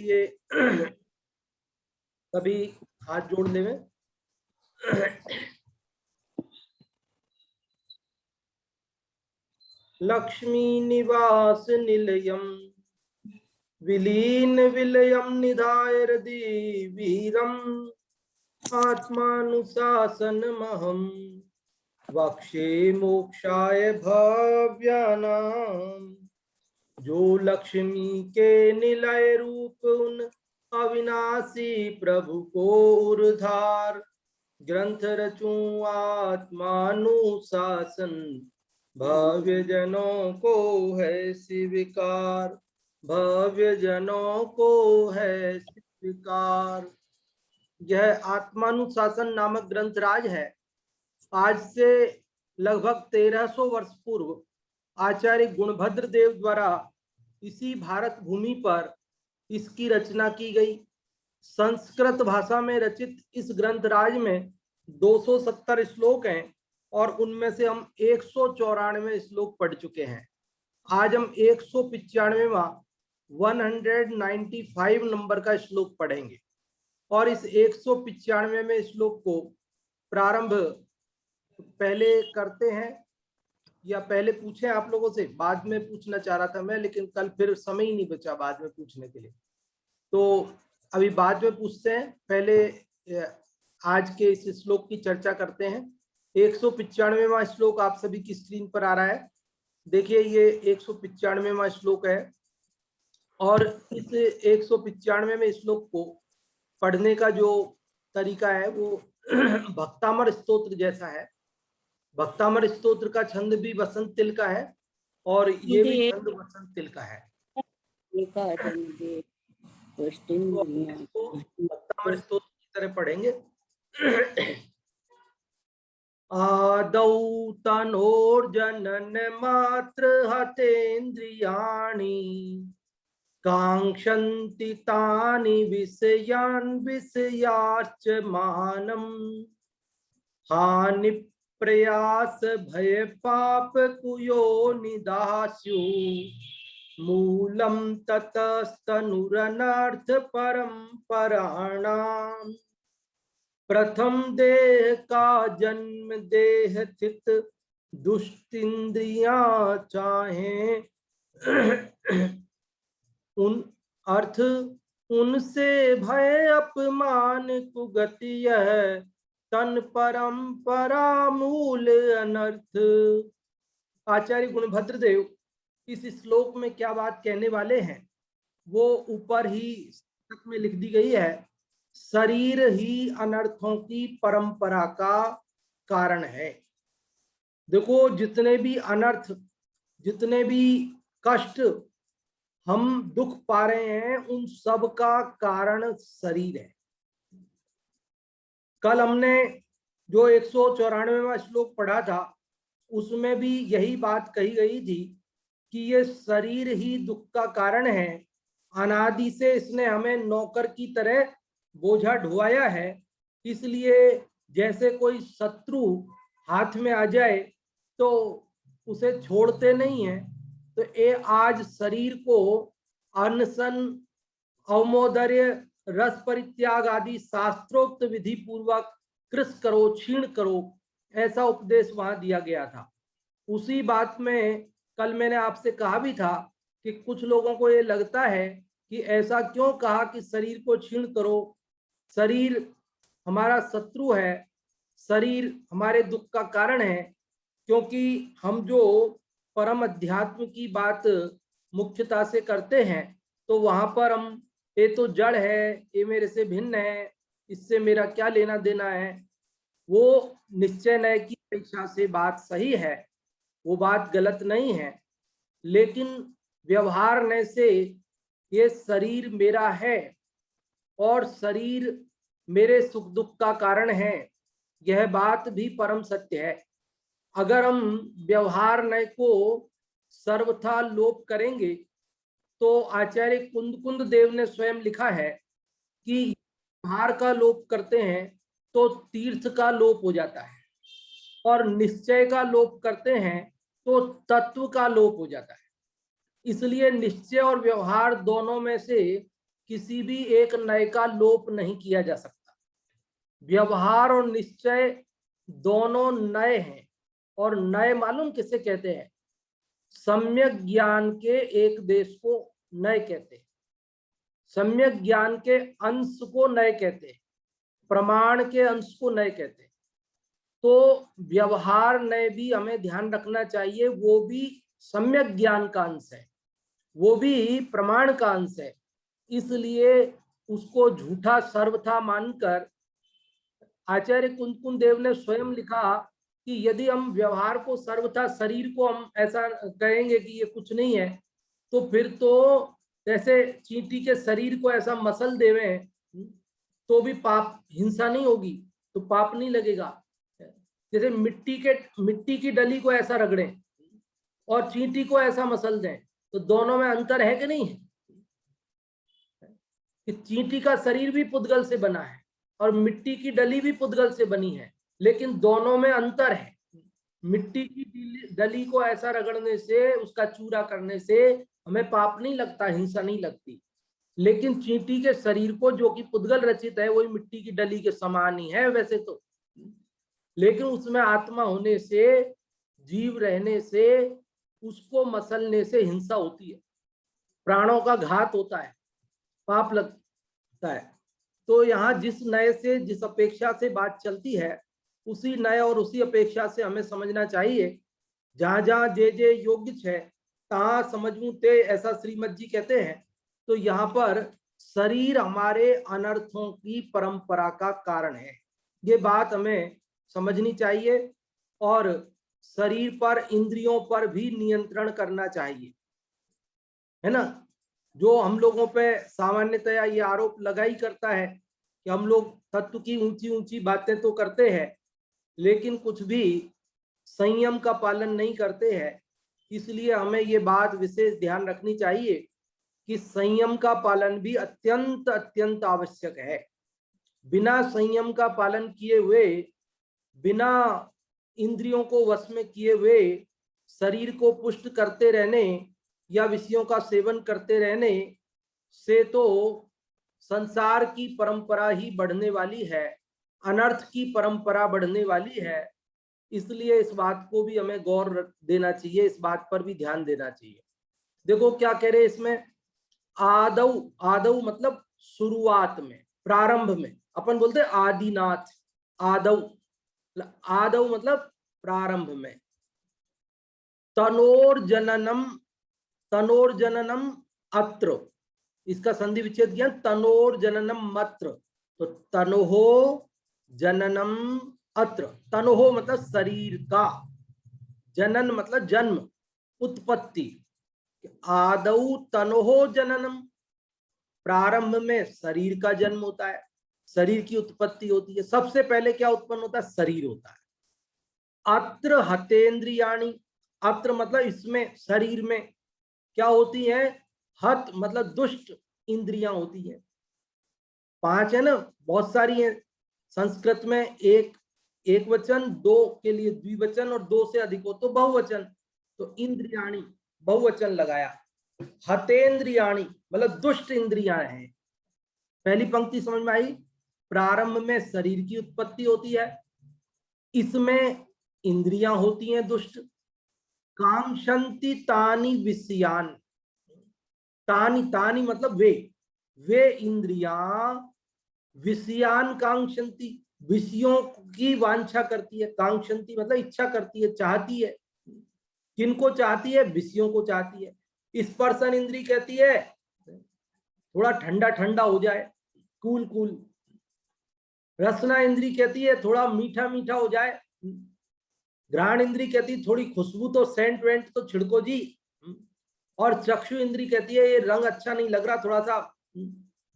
ये सभी हाथ जोड़ देवे। लक्ष्मी निवास निलयम विलीन विलयम निधाय हृदि वीरम आत्मानुशासनमहं वक्षे मोक्षाय भव्यानाम। जो लक्ष्मी के निलय रूप उन अविनाशी प्रभु को उर्धार ग्रंथ रचूं आत्मानुशासन भव्य जनों को है स्वीकार, भव्य जनों को है स्वीकार। यह आत्मानुशासन नामक ग्रंथराज है। आज से लगभग 1300 वर्ष पूर्व आचार्य गुणभद्र देव द्वारा इसी भारत भूमि पर इसकी रचना की गई। संस्कृत भाषा में रचित इस ग्रंथराज में 270 श्लोक हैं और उनमें से हम 194 श्लोक पढ़ चुके हैं। आज हम 195वां 195 नंबर का श्लोक पढ़ेंगे और इस 195वें श्लोक को प्रारंभ पहले करते हैं या पहले पूछे आप लोगों से? बाद में पूछना चाह रहा था मैं, लेकिन कल फिर समय ही नहीं बचा बाद में पूछने के लिए, तो अभी बाद में पूछते हैं। पहले आज के इस श्लोक की चर्चा करते हैं। 195वां श्लोक आप सभी की स्क्रीन पर आ रहा है। देखिए ये 195वां श्लोक है और इस 195वें श्लोक को पढ़ने का जो तरीका है वो भक्तामर स्तोत्र जैसा है। भक्तामर स्तोत्र का छंद भी वसंत तिल का है और ये भी छंद वसंत तिल का है। तो भक्तामर स्तोत्र की तरह पढ़ेंगे। आदौ तनोर्जनन मात्र हतेन्द्रियाणि कांक्षन्ति तानि विषयान् विषयार्च मानम् हानि प्रयास भय पाप कुयो निदास्यु मूलम ततस्तनुरनर्थ परंपराणाम। प्रथम देह का जन्म देह स्थित दुष्टिंद्रियां चाहे उन अर्थ उनसे भय अपमान कुगति यह तन परंपरा मूल अनर्थ। आचार्य गुणभद्र देव इस श्लोक में क्या बात कहने वाले हैं वो ऊपर ही पुस्तक में लिख दी गई है। शरीर ही अनर्थों की परंपरा का कारण है। देखो जितने भी अनर्थ, जितने भी कष्ट हम दुख पा रहे हैं उन सब का कारण शरीर है। कल हमने जो 194वां श्लोक पढ़ा था उसमें भी यही बात कही गई थी कि ये शरीर ही दुख का कारण है। अनादि से इसने हमें नौकर की तरह बोझा ढुआया है। इसलिए जैसे कोई शत्रु हाथ में आ जाए तो उसे छोड़ते नहीं है। तो ये आज शरीर को अनशन, अवमोदर्य, रस परित्याग आदि शास्त्रोक्त विधि पूर्वक कृष करो, क्षीण करो, ऐसा उपदेश वहां दिया गया था। उसी बात में कल मैंने आपसे कहा भी था कि कुछ लोगों को ये लगता है कि ऐसा क्यों कहा कि शरीर को क्षीण करो, शरीर हमारा शत्रु है, शरीर हमारे दुख का कारण है। क्योंकि हम जो परम अध्यात्म की बात मुख्यता से करते हैं तो वहां पर हम ये तो जड़ है, ये मेरे से भिन्न है, इससे मेरा क्या लेना देना है, वो निश्चय नय की अपेक्षा से बात सही है, वो बात गलत नहीं है। लेकिन व्यवहार नय से ये शरीर मेरा है और शरीर मेरे सुख दुख का कारण है, यह बात भी परम सत्य है। अगर हम व्यवहार नय को सर्वथा लोप करेंगे तो आचार्य कुंद देव ने स्वयं लिखा है कि व्यवहार का लोप करते हैं तो तीर्थ का लोप हो जाता है और निश्चय का लोप करते हैं तो तत्व का लोप हो जाता है। इसलिए निश्चय और व्यवहार दोनों में से किसी भी एक नय का लोप नहीं किया जा सकता। व्यवहार और निश्चय दोनों नय हैं, और नय मालूम किसे कहते हैं? सम्यक ज्ञान के एक देश को नय कहते हैं, सम्यक ज्ञान के अंश को नय कहते हैं, प्रमाण के अंश को नय कहते हैं। तो व्यवहार नय भी हमें ध्यान रखना चाहिए, वो भी सम्यक ज्ञान का अंश है, वो भी प्रमाण का अंश है। इसलिए उसको झूठा सर्वथा मानकर आचार्य कुंतकुंज देव ने स्वयं लिखा कि यदि हम व्यवहार को सर्वथा, शरीर को हम ऐसा कहेंगे कि ये कुछ नहीं है, तो फिर तो जैसे चींटी के शरीर को ऐसा मसल देवे तो भी पाप, हिंसा नहीं होगी, तो पाप नहीं लगेगा। जैसे मिट्टी की डली को ऐसा रगड़ें और चींटी को ऐसा मसल दें, तो दोनों में अंतर है कि नहीं है? कि चींटी का शरीर भी पुद्गल से बना है और मिट्टी की डली भी पुद्गल से बनी है, लेकिन दोनों में अंतर है। मिट्टी की डली को ऐसा रगड़ने से, उसका चूरा करने से हमें पाप नहीं लगता, हिंसा नहीं लगती। लेकिन चींटी के शरीर को, जो कि पुद्गल रचित है, वही मिट्टी की डली के समान ही है वैसे तो, लेकिन उसमें आत्मा होने से, जीव रहने से, उसको मसलने से हिंसा होती है, प्राणों का घात होता है, पाप लगता है। तो यहाँ जिस नय से, जिस अपेक्षा से बात चलती है, उसी नय और उसी अपेक्षा से हमें समझना चाहिए। जहां जहां जे योग्य है तहां समझूं ते, ऐसा श्रीमद जी कहते हैं। तो यहाँ पर शरीर हमारे अनर्थों की परंपरा का कारण है, ये बात हमें समझनी चाहिए। और शरीर पर, इंद्रियों पर भी नियंत्रण करना चाहिए, है ना। जो हम लोगों पे सामान्यतया ये आरोप लगा ही करता है कि हम लोग तत्व की ऊंची ऊंची बातें तो करते हैं, लेकिन कुछ भी संयम का पालन नहीं करते हैं। इसलिए हमें ये बात विशेष ध्यान रखनी चाहिए कि संयम का पालन भी अत्यंत अत्यंत आवश्यक है। बिना संयम का पालन किए हुए, बिना इंद्रियों को वश में किए हुए, शरीर को पुष्ट करते रहने या विषयों का सेवन करते रहने से तो संसार की परंपरा ही बढ़ने वाली है, अनर्थ की परंपरा बढ़ने वाली है। इसलिए इस बात को भी हमें गौर देना चाहिए, इस बात पर भी ध्यान देना चाहिए। देखो क्या कह रहे इसमें, आदौ, आदौ मतलब शुरुआत में, प्रारंभ में। अपन बोलते हैं आदिनाथ, आदौ, आदौ मतलब प्रारंभ में। तनोर्जननम, तनोर्जननम अत्र, इसका संधि विच्छेद किया, तनोर्जननम मत्र। तो तनोहो जननम अत्र, तनोहो मतलब शरीर का, जनन मतलब जन्म, उत्पत्ति। आदौ तनोहो जननम, प्रारंभ में शरीर का जन्म होता है, शरीर की उत्पत्ति होती है। सबसे पहले क्या उत्पन्न होता है? शरीर होता है। अत्र हतेन्द्रियाणि, अत्र मतलब इसमें, शरीर में क्या होती है? हत मतलब दुष्ट इंद्रियां होती है। 5 है ना, बहुत सारी है। संस्कृत में एक वचन, 2 के लिए द्विवचन, और 2 से अधिक हो तो बहुवचन। तो इंद्रियाणि बहुवचन लगाया, हतेन्द्रियाणि मतलब दुष्ट इंद्रियां हैं। पहली पंक्ति समझ में आई? प्रारंभ में शरीर की उत्पत्ति होती है, इसमें इंद्रियां होती हैं दुष्ट। कांक्षन्ति तानि विषयान, तानि, तानि मतलब वे इंद्रियां, विषयान कांक्षन्ति, विषयों की वांछा करती है। कांक्षन्ति मतलब इच्छा करती है, चाहती है। किनको चाहती है? विषयों को चाहती है। स्पर्शन इंद्री कहती है थोड़ा ठंडा ठंडा हो जाए, कूल कूल। रसना इंद्री कहती है थोड़ा मीठा मीठा हो जाए। घ्राण इंद्री कहती है थोड़ी खुशबू तो, सेंट वेंट तो छिड़को जी। और चक्षु इंद्री कहती है ये रंग अच्छा नहीं लग रहा, थोड़ा सा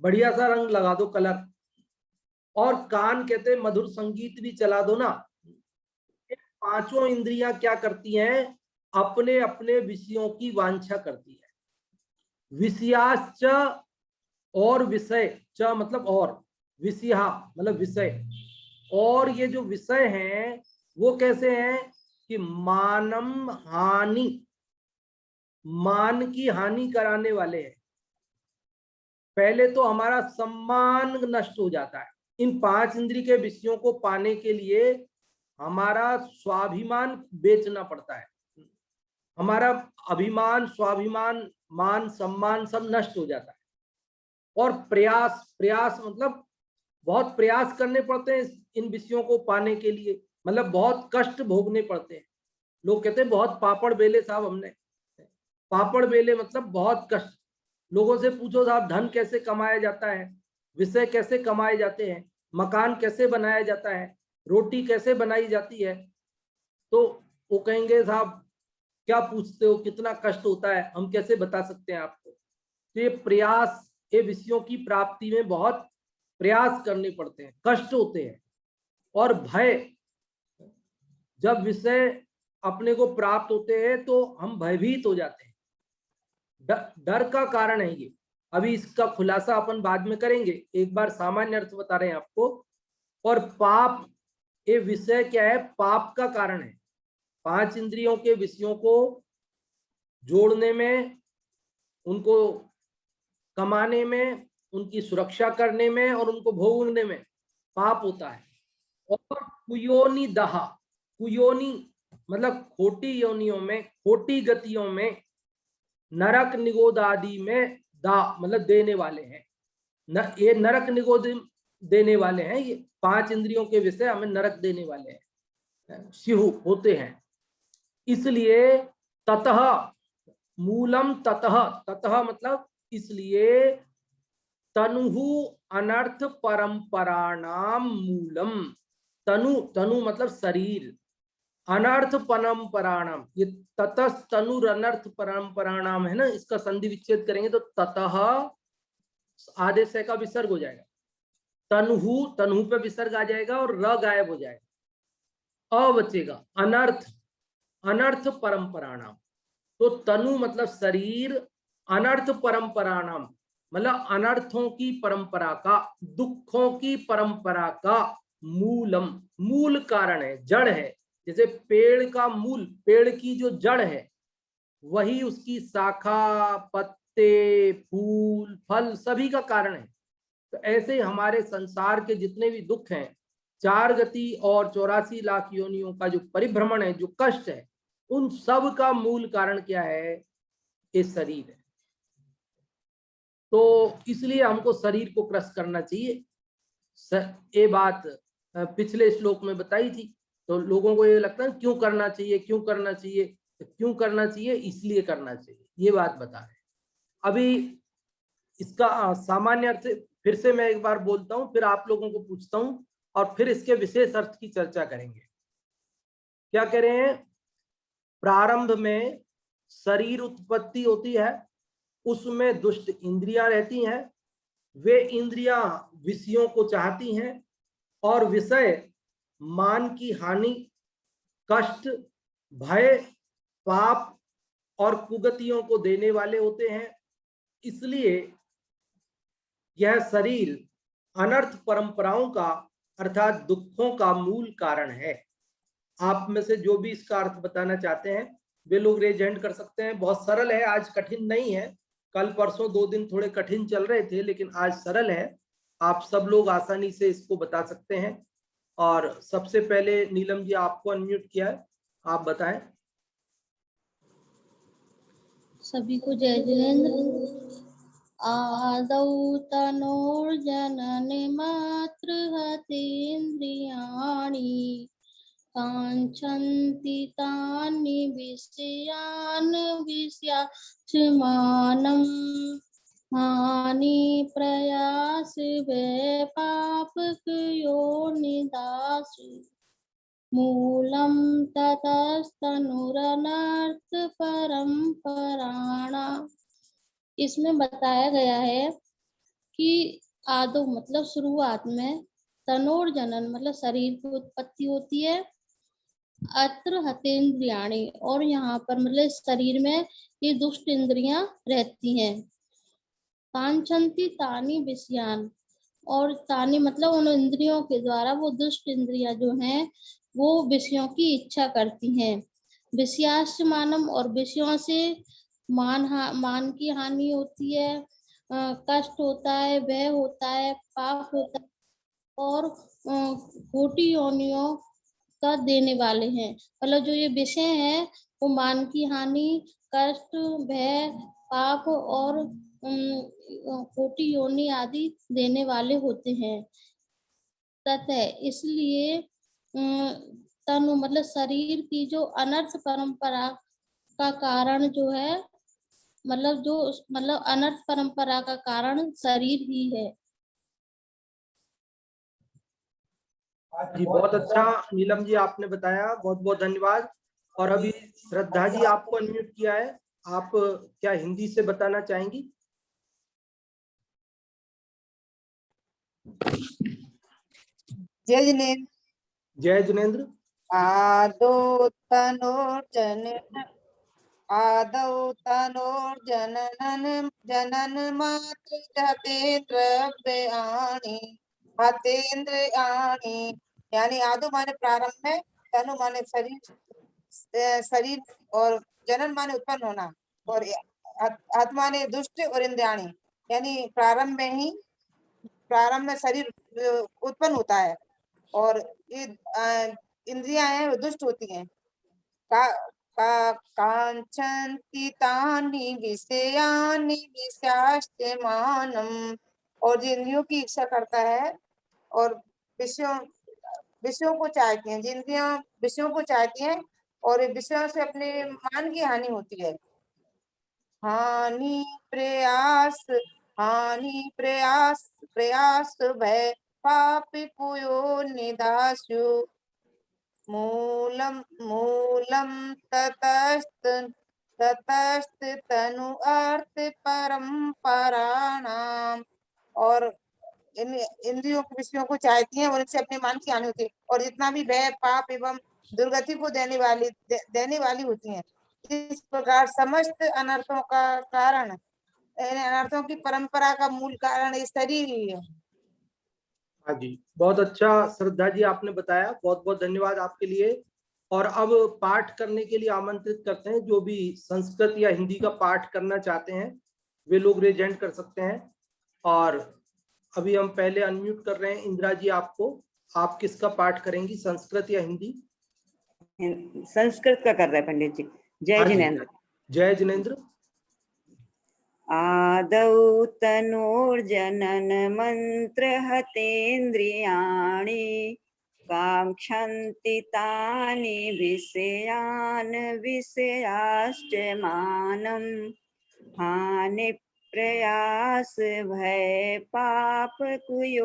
बढ़िया सा रंग लगा दो, कलर। और कान कहते हैं मधुर संगीत भी चला दो ना। पांचों इंद्रियां क्या करती हैं? अपने अपने विषयों की वांछा करती है। विषयाश्च, और विषय, च मतलब और, विषया मतलब विषय। और ये जो विषय हैं वो कैसे हैं? कि मानम हानि, मान की हानि कराने वाले हैं। पहले तो हमारा सम्मान नष्ट हो जाता है। इन 5 इंद्रिय के विषयों को पाने के लिए हमारा स्वाभिमान बेचना पड़ता है। हमारा अभिमान, स्वाभिमान, मान सम्मान सब नष्ट हो जाता है। और प्रयास, प्रयास मतलब बहुत प्रयास करने पड़ते हैं इन विषयों को पाने के लिए, मतलब बहुत कष्ट भोगने पड़ते हैं। लोग कहते हैं बहुत पापड़ बेले साहब हमने। पापड़ बेले मतलब बहुत कष्ट। लोगों से पूछो साहब धन कैसे कमाया जाता है, विषय कैसे कमाए जाते हैं, मकान कैसे बनाया जाता है, रोटी कैसे बनाई जाती है, तो वो कहेंगे साहब क्या पूछते हो, कितना कष्ट होता है, हम कैसे बता सकते हैं आपको। तो ये प्रयास, ये विषयों की प्राप्ति में बहुत प्रयास करने पड़ते हैं, कष्ट होते हैं। और भय, जब विषय अपने को प्राप्त होते हैं तो हम भयभीत हो जाते हैं। डर का कारण है ये। अभी इसका खुलासा अपन बाद में करेंगे, एक बार सामान्य अर्थ बता रहे हैं आपको। और पाप, ये विषय क्या है, पाप का कारण है। 5 इंद्रियों के विषयों को जोड़ने में, उनको कमाने में, उनकी सुरक्षा करने में और उनको भोगने में पाप होता है। और कुयोनि दहा, कुयोनि मतलब खोटी योनियों में, खोटी गतियों में, नरक निगोद आदि में दा मतलब देने वाले हैं। ये नरक निगोद देने वाले हैं। ये 5 इंद्रियों के विषय हमें नरक देने वाले हैं, शिहु होते हैं। इसलिए ततः मूलम, ततः, ततः मतलब इसलिए तनुहु अनर्थ परंपराणाम मूलम। तनु, तनु मतलब शरीर, अनर्थ परंपराणाम, ये ततः तनुर अनर्थ परंपराणाम है ना, इसका संधि विच्छेद करेंगे तो ततः आदेश का विसर्ग हो जाएगा। तनुहु, तनु पे विसर्ग आ जाएगा और र गायब हो जाएगा, अ बचेगा। अनर्थ, अनर्थ परंपराणाम, तो तनु मतलब शरीर, अनर्थ परंपराणाम मतलब अनर्थों की परंपरा का, दुखों की परंपरा का मूलम, मूल कारण है, जड़ है। जैसे पेड़ का मूल, पेड़ की जो जड़ है वही उसकी शाखा, पत्ते, फूल, फल सभी का कारण है। तो ऐसे हमारे संसार के जितने भी दुख हैं, 4 गति और 84 लाख योनियों का जो परिभ्रमण है, जो कष्ट है, उन सब का मूल कारण क्या है, ये शरीर है। तो इसलिए हमको शरीर को क्रश करना चाहिए। ये बात पिछले श्लोक में बताई थी। तो लोगों को ये लगता है क्यों करना चाहिए, क्यों करना चाहिए, तो क्यों करना चाहिए, इसलिए करना चाहिए, ये बात बता रहे। अभी इसका सामान्य अर्थ फिर से मैं एक बार बोलता हूं, फिर आप लोगों को पूछता हूं और फिर इसके विशेष अर्थ की चर्चा करेंगे। क्या कह रहे हैं, प्रारंभ में शरीर उत्पत्ति होती है, उसमें दुष्ट इंद्रियां रहती हैं, वे इंद्रियां विषयों को चाहती हैं और विषय मान की हानि, कष्ट, भय, पाप और कुगतियों को देने वाले होते हैं। इसलिए यह शरीर अनर्थ परंपराओं का अर्थात दुखों का मूल कारण है। आप में से जो भी इसका अर्थ बताना चाहते हैं वे लोग रेज हैंड कर सकते हैं। बहुत सरल है, आज कठिन नहीं है। कल परसों 2 दिन थोड़े कठिन चल रहे थे, लेकिन आज सरल है, आप सब लोग आसानी से इसको बता सकते हैं। और सबसे पहले नीलम जी आपको अनम्यूट किया है, आप बताएं। सभी को जय जिनेन्द्र। आदौ तनोर्जनने मातृहतेन्द्रियाणि काञ्चन्ति तानि विषयान् विषयाच्यमानम् हानि प्रयास पापकयोनिदासु मूलम ततस्तनुरनर्थ परंपराणाम। इसमें बताया गया है कि आदो मतलब शुरुआत में, तनोर जनन मतलब शरीर की उत्पत्ति होती है, अत्र हतेन्द्रियाणि और यहाँ पर मतलब शरीर में ये दुष्ट इंद्रियां रहती हैं। कांचंती तानी विषयान, और तानी मतलब उन इंद्रियों के द्वारा वो दुष्ट इंद्रियां जो हैं वो विषयों की इच्छा करती हैं। विषयाश्च मानम, और विषयों से मान की हानि होती है। कष्ट होता है, भय होता है, पाप होता है और खोटी योनियों का देने वाले हैं। मतलब जो ये विषय हैं वो मान की हानि, कष्ट, भय, पाप और खोटी योनि आदि देने वाले होते हैं। ततः इसलिए तनु मतलब शरीर की जो अनर्थ परंपरा का कारण जो है, मतलब अनर्थ परंपरा का कारण शरीर ही है। जी बहुत अच्छा नीलम जी आपने बताया, बहुत बहुत धन्यवाद। और अभी श्रद्धा जी आपको अनम्यूट किया है, आप क्या हिंदी से बताना चाहेंगी? जय जिनेन्द्र। जय जिनेन्द्र। आदौ तनोर्जनन जनन मात्र हतेन्द्रियाणि, यानी आदु माने प्रारंभ में, तनु माने शरीर और जनन माने उत्पन्न होना, और आत्मा ने दुष्ट और इंद्रियाणी, यानी प्रारंभ में शरीर उत्पन्न होता है और ये इंद्रियां हैं वो दुष्ट होती हैं। कांचन्ति तानि विषयानि विषयास्त्यमानम्, और जो इंद्रियों की इच्छा करता है और विषयों को चाहती हैं, जिन इंद्रियां विषयों को चाहती हैं और विषयों से अपने मान की हानि होती है। हानि प्रयास प्रयास भय पाप कुयो निदास्यु, मूलम ततस्त तनु अर्थ परंपराणाम, और इन इंद्रियों के विषयों को चाहती हैं और इनसे अपने मान की हानि होती है, और जितना भी भय पाप एवं दुर्गति को देने वाली होती हैं। इस प्रकार समस्त अनर्थों का कारण, अनर्थों की परंपरा का मूल कारण ये शरीर ही है। हाँ जी, बहुत अच्छा श्रद्धा जी आपने बताया, बहुत बहुत धन्यवाद आपके लिए। और अब पाठ करने के लिए आमंत्रित करते हैं, जो भी संस्कृत या हिंदी का पाठ करना चाहते हैं वे लोग रेज हैंड कर सकते हैं। और अभी हम पहले अनम्यूट कर रहे हैं इंदिरा जी आपको, आप किसका पाठ करेंगी, संस्कृत या हिंदी? संस्कृत का कर रहे हैं पंडित जी। जय जिनेन्द्र। जय जिनेन्द्र। आदौ तनोर्जनन मंत्र हतेन्द्रियाणि, कांक्षन्ति तानि विषयान् विषयाश्च मानम्, हानि प्रयास भय पाप कुयोनिदास्यु,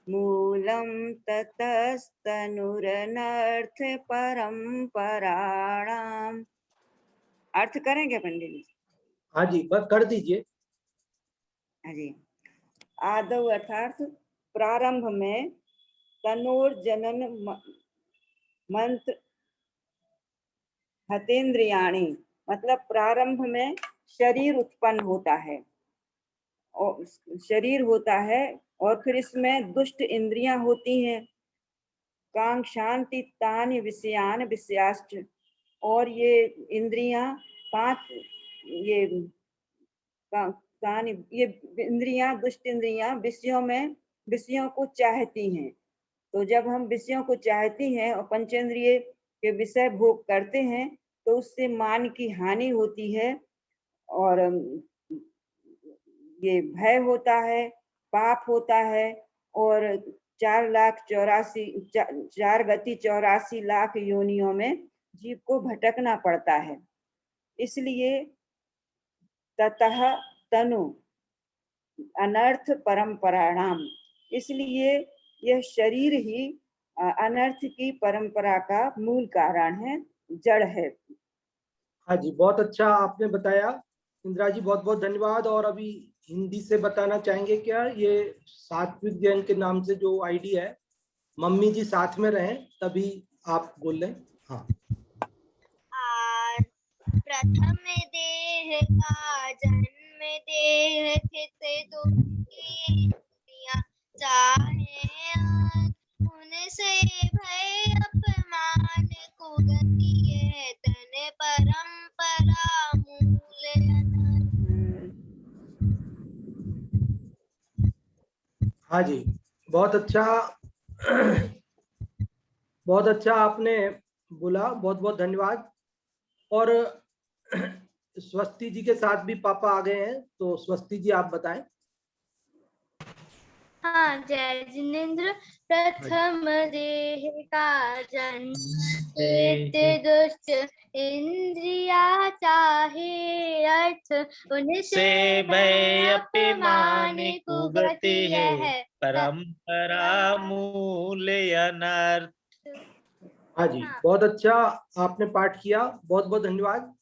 मूलम ततस्तनुरनर्थ परंपराणाम। अर्थ करेंगे पंडित जी? हाँ जी, बस कर दीजिए। हाँ जी। आदौ अर्थात प्रारंभ में, तनोर्जनन मंत्र हतेन्द्रियाणि मतलब प्रारंभ में शरीर उत्पन्न होता है, और शरीर होता है और फिर इसमें दुष्ट इंद्रियां होती हैं। कांक्षान्ति तानि विषयान विषयाश्च, और ये इंद्रियां 5 ये इंद्रियां दुष्ट इंद्रियां विषयों को चाहती हैं। तो जब हम विषयों को चाहती हैं और पंचेंद्रिय के विषय भोग करते हैं तो उससे मान की हानि होती है, और ये भय होता है, पाप होता है, और 4,84 लाख योनियों में जीव को भटकना पड़ता है। इसलिए ततः तनु अनर्थ परंपराणाम, इसलिए यह शरीर ही अनर्थ की परंपरा का मूल कारण है, जड़ है। हाँ जी, बहुत अच्छा आपने बताया इंदिरा जी, बहुत बहुत धन्यवाद। और अभी हिंदी से बताना चाहेंगे क्या? ये सात्विक जैन के नाम से जो आईडी है, मम्मी जी साथ में रहें तभी आप बोल लें। हाँ। प्रथम देह का जन्म देह से दुखी चाहे उनसे भय अपमान कुगति है, तन परंपरा हाँ जी, बहुत अच्छा बहुत अच्छा आपने बोला, बहुत बहुत धन्यवाद। और स्वस्ति जी के साथ भी पापा आ गए हैं, तो स्वस्ति जी आप बताएं। हाँ, जय जिनेन्द्र। प्रथम देह का जन्म नित्य दुष्ट इंद्रिया चाहे अर्थ, उनसे भय अपमान कुगति है परंपरा मूल अनर्थ। हाँ जी, बहुत अच्छा आपने पाठ किया, बहुत बहुत धन्यवाद।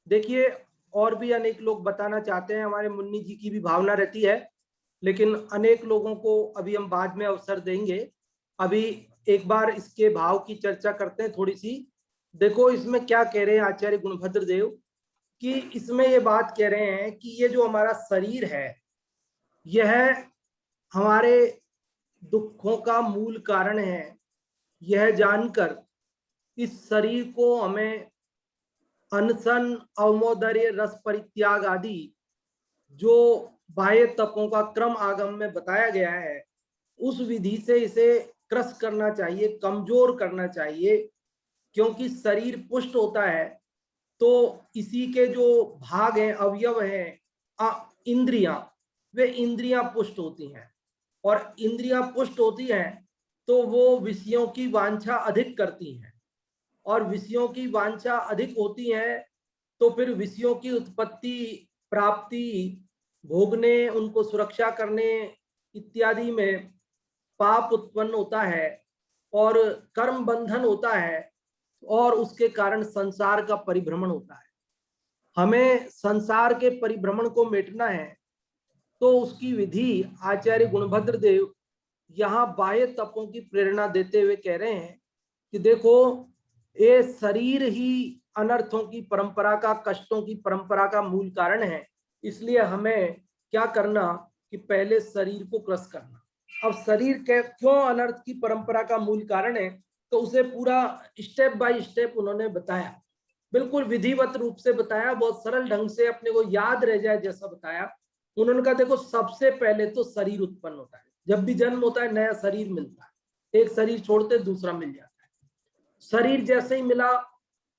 देखिए, और भी अनेक लोग बताना चाहते हैं, हमारे मुन्नी जी की भी भावना रहती है, लेकिन अनेक लोगों को अभी हम बाद में अवसर देंगे। अभी एक बार इसके भाव की चर्चा करते हैं थोड़ी सी। देखो इसमें क्या कह रहे हैं आचार्य गुणभद्र देव, कि इसमें ये बात कह रहे हैं कि ये जो हमारा शरीर है, यह हमारे दुखों का मूल कारण है। यह जानकर इस शरीर को हमें अनशन, अवमोदर्य, रस परित्याग आदि जो बाह्य तपों का क्रम आगम में बताया गया है, उस विधि से इसे क्रस करना चाहिए, कमजोर करना चाहिए। क्योंकि शरीर पुष्ट होता है तो इसी के जो भाग हैं, अवयव हैं, इंद्रियां, वे इंद्रियां पुष्ट होती हैं। और इंद्रियां पुष्ट होती हैं तो वो विषयों की वांछा अधिक करती हैं, और विषयों की वांछा अधिक होती है तो फिर विषयों की उत्पत्ति, प्राप्ति, भोगने, उनको सुरक्षा करने इत्यादि में पाप उत्पन्न होता है और कर्म बंधन होता है, और उसके कारण संसार का परिभ्रमण होता है। हमें संसार के परिभ्रमण को मिटना है तो उसकी विधि आचार्य गुणभद्र देव यहाँ बाह्य तपों की प्रेरणा देते हुए कह रहे हैं कि देखो, ये शरीर ही अनर्थों की परंपरा का, कष्टों की परंपरा का मूल कारण है। इसलिए हमें क्या करना कि पहले शरीर को क्रस करना। अब शरीर के क्यों अनर्थ की परंपरा का मूल कारण है, तो उसे पूरा स्टेप बाय स्टेप उन्होंने बताया, बिल्कुल विधिवत रूप से बताया, बहुत सरल ढंग से अपने को याद रह जाए जैसा बताया। उन्होंने कहा देखो, सबसे पहले तो शरीर उत्पन्न होता है। जब भी जन्म होता है नया शरीर मिलता है, एक शरीर छोड़ते दूसरा मिल जाता है। शरीर जैसे ही मिला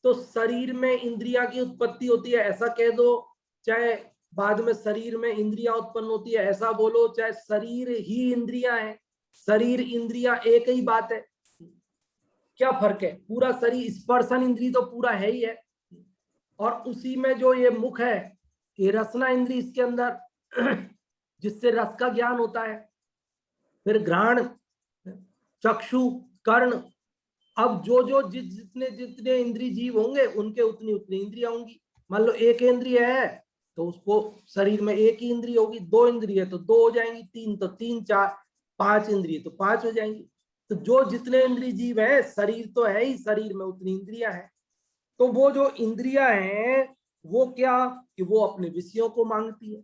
तो शरीर में इंद्रिया की उत्पत्ति होती है, ऐसा कह दो, चाहे बाद में शरीर में इंद्रिया उत्पन्न होती है ऐसा बोलो, चाहे शरीर ही इंद्रिया है, शरीर इंद्रिया एक ही बात है, क्या फर्क है? पूरा शरीर, स्पर्शन इंद्रिय तो पूरा है ही है। और उसी में जो ये मुख है, ये रसना इंद्रिय इसके अंदर, जिससे रस का ज्ञान होता है। फिर घ्राण, चक्षु, कर्ण। अब जो जो जितने जितने इंद्रिय जीव होंगे उनके उतनी उतनी इंद्रियां होंगी। मान लो एक इंद्रिय है तो उसको शरीर में एक ही इंद्रिय होगी, दो इंद्रिय तो दो हो जाएंगी, तीन तो तीन, चार, पांच इंद्रिय तो पांच हो जाएंगी। तो जो जितने इंद्रिय जीव है, शरीर तो है ही, शरीर में उतनी इंद्रियां हैं। तो वो जो इंद्रियां हैं वो क्या, कि वो अपने विषयों को मांगती है।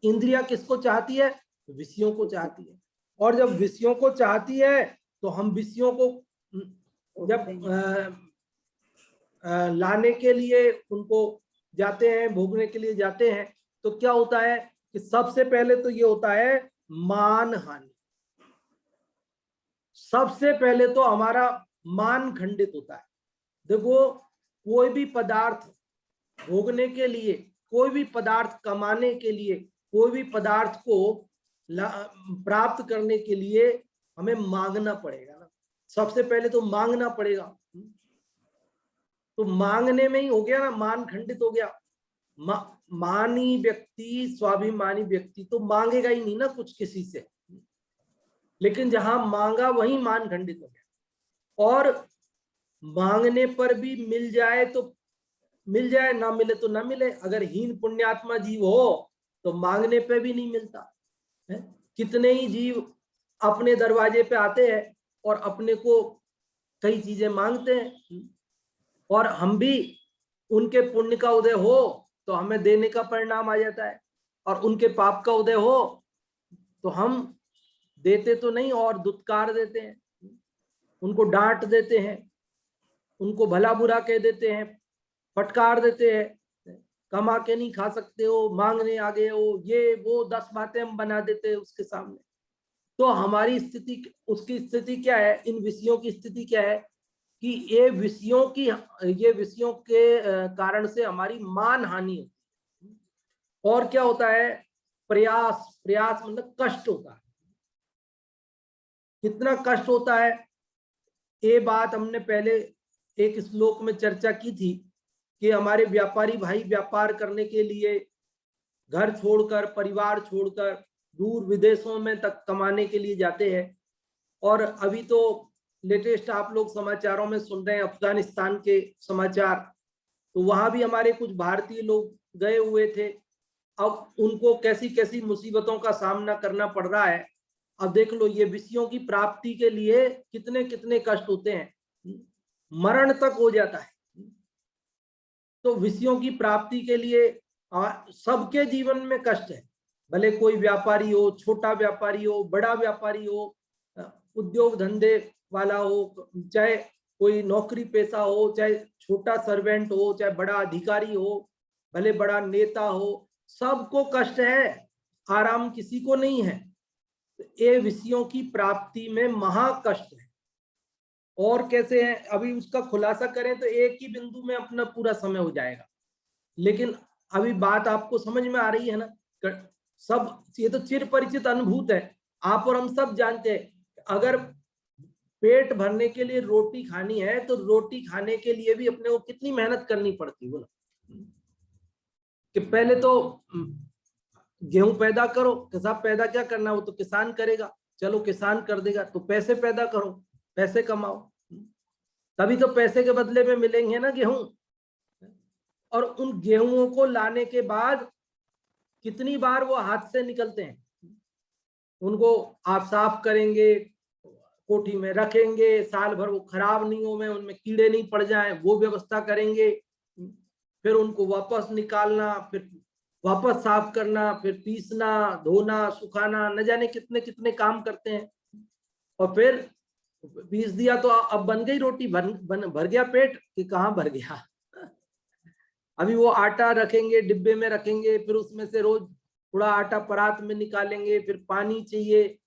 इंद्रिया किसको चाहती है? विषयों को चाहती है। और जब विषयों को चाहती है तो हम विषयों को जब लाने के लिए उनको जाते हैं, भोगने के लिए जाते हैं, तो क्या होता है कि सबसे पहले तो ये होता है मान हानि। सबसे पहले तो हमारा मान खंडित होता है। देखो, कोई भी पदार्थ भोगने के लिए, कोई भी पदार्थ कमाने के लिए, कोई भी पदार्थ को प्राप्त करने के लिए हमें मांगना पड़ेगा ना। सबसे पहले तो मांगना पड़ेगा। तो मांगने में ही हो गया ना, मान खंडित हो गया। मानी व्यक्ति, स्वाभिमानी व्यक्ति तो मांगेगा ही नहीं ना कुछ किसी से। लेकिन जहां मांगा वहीं मान खंडित हो गया। और मांगने पर भी मिल जाए तो मिल जाए, ना मिले तो ना मिले। अगर हीन पुण्यात्मा जीव हो तो मांगने पे भी नहीं मिलता है। कितने ही जीव अपने दरवाजे पे आते हैं और अपने को कई चीजें मांगते हैं, और हम भी उनके पुण्य का उदय हो तो हमें देने का परिणाम आ जाता है, और उनके पाप का उदय हो तो हम देते तो नहीं और दुत्कार देते हैं, उनको डांट देते हैं, उनको भला बुरा कह देते हैं, फटकार देते हैं। कमा के नहीं खा सकते हो, मांगने आ गए हो, ये वो 10 बातें हम बना देते हैं उसके सामने। तो हमारी स्थिति, उसकी स्थिति क्या है, इन विषयों की स्थिति क्या है कि ये विषयों के कारण से हमारी मान हानि होती है। और क्या होता है, प्रयास मतलब कष्ट होता है। कितना कष्ट होता है, ये बात हमने पहले एक श्लोक में चर्चा की थी कि हमारे व्यापारी भाई व्यापार करने के लिए घर छोड़कर, परिवार छोड़कर दूर विदेशों में तक कमाने के लिए जाते हैं। और अभी तो लेटेस्ट आप लोग समाचारों में सुन रहे हैं अफगानिस्तान के समाचार, तो वहां भी हमारे कुछ भारतीय लोग गए हुए थे। अब उनको कैसी कैसी मुसीबतों का सामना करना पड़ रहा है। अब देख लो, ये विषयों की प्राप्ति के लिए कितने कितने कष्ट होते हैं, मरण तक हो जाता है। तो विषयों की प्राप्ति के लिए सबके जीवन में कष्ट है, भले कोई व्यापारी हो, छोटा व्यापारी हो, बड़ा व्यापारी हो, उद्योग धंधे वाला हो, चाहे कोई नौकरी पेशा हो, चाहे छोटा सर्वेंट हो, चाहे बड़ा अधिकारी हो, भले बड़ा नेता हो, सबको कष्ट है, आराम किसी को नहीं है। ये विषयों की प्राप्ति में महाकष्ट है। और कैसे है, अभी उसका खुलासा करें तो एक ही बिंदु में अपना पूरा समय हो जाएगा। लेकिन अभी बात आपको समझ में आ रही है ना, सब ये तो चिर परिचित अनुभूत है, आप और हम सब जानते हैं। अगर पेट भरने के लिए रोटी खानी है तो रोटी खाने के लिए भी अपने को कितनी मेहनत करनी पड़ती है, बोला कि पहले तो गेहूं पैदा करो, किसान पैदा क्या करना, वो तो किसान करेगा, चलो किसान कर देगा, तो पैसे पैदा करो, पैसे कमाओ, तभी तो पैसे के बदले में मिलेंगे ना गेहूं। और उन गेहूं को लाने के बाद कितनी बार वो हाथ से निकलते हैं, उनको आप साफ करेंगे, कोठी में रखेंगे, साल भर वो खराब नहीं हो, उनमें कीड़े नहीं पड़ जाएं, वो व्यवस्था करेंगे, फिर उनको वापस निकालना, फिर वापस साफ करना, फिर पीसना, धोना, सुखाना, न जाने कितने कितने काम करते हैं। और फिर पीस दिया तो अब बन गई रोटी, भर गया पेट कि कहाँ भर गया। अभी वो आटा रखेंगे, डिब्बे में रखेंगे, फिर उसमें से रोज थोड़ा आटा परात में निकालेंगे, फिर पानी चाहिए,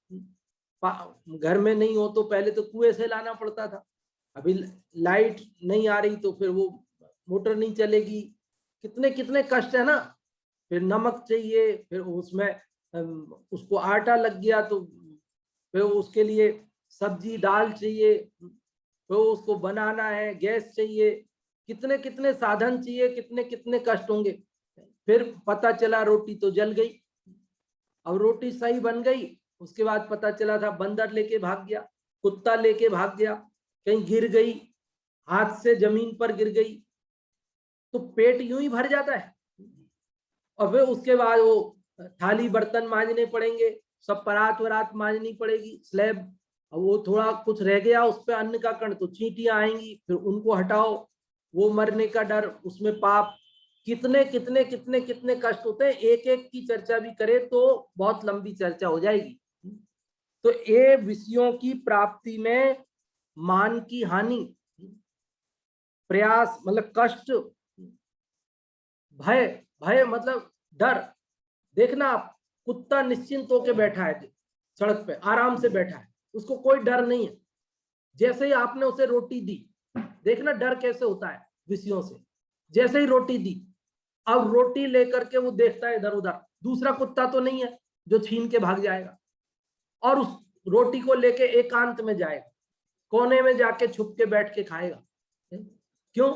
घर में नहीं हो तो पहले तो कुएं से लाना पड़ता था, अभी लाइट नहीं आ रही तो फिर वो मोटर नहीं चलेगी, कितने कितने कष्ट है ना। फिर नमक चाहिए, फिर उसमें उसको आटा लग गया तो फिर उसके लिए सब्जी दाल चाहिए, फिर उसको बनाना है, गैस चाहिए, कितने कितने साधन चाहिए, कितने कितने कष्ट होंगे। फिर पता चला रोटी तो जल गई। अब रोटी सही बन गई, उसके बाद पता चला था बंदर लेके भाग गया, कुत्ता लेके भाग गया, कहीं गिर गई, हाथ से जमीन पर गिर गई, तो पेट यूं ही भर जाता है। और फिर उसके बाद वो थाली बर्तन मांजने पड़ेंगे, सब परात वरात मांजनी पड़ेगी, स्लैब, वो थोड़ा कुछ रह गया उस पर अन्न का कण तो चींटियां आएंगी, फिर उनको हटाओ, वो मरने का डर, उसमें पाप, कितने कितने कितने कितने कष्ट होते हैं। एक एक की चर्चा भी करे तो बहुत लंबी चर्चा हो जाएगी। तो ये विषयों की प्राप्ति में मान की हानि, प्रयास मतलब कष्ट, भय, भय मतलब डर। देखना आप, कुत्ता निश्चिंत होकर बैठा है सड़क पे, आराम से बैठा है, उसको कोई डर नहीं है। जैसे ही आपने उसे रोटी दी, देखना डर कैसे होता है विषयों से। जैसे ही रोटी दी, अब रोटी लेकर के वो देखता है इधर उधर, दूसरा कुत्ता तो नहीं है जो छीन के भाग जाएगा, और उस रोटी को लेके एकांत में जाएगा, कोने में जाके छुप के बैठ के खाएगा। क्यों?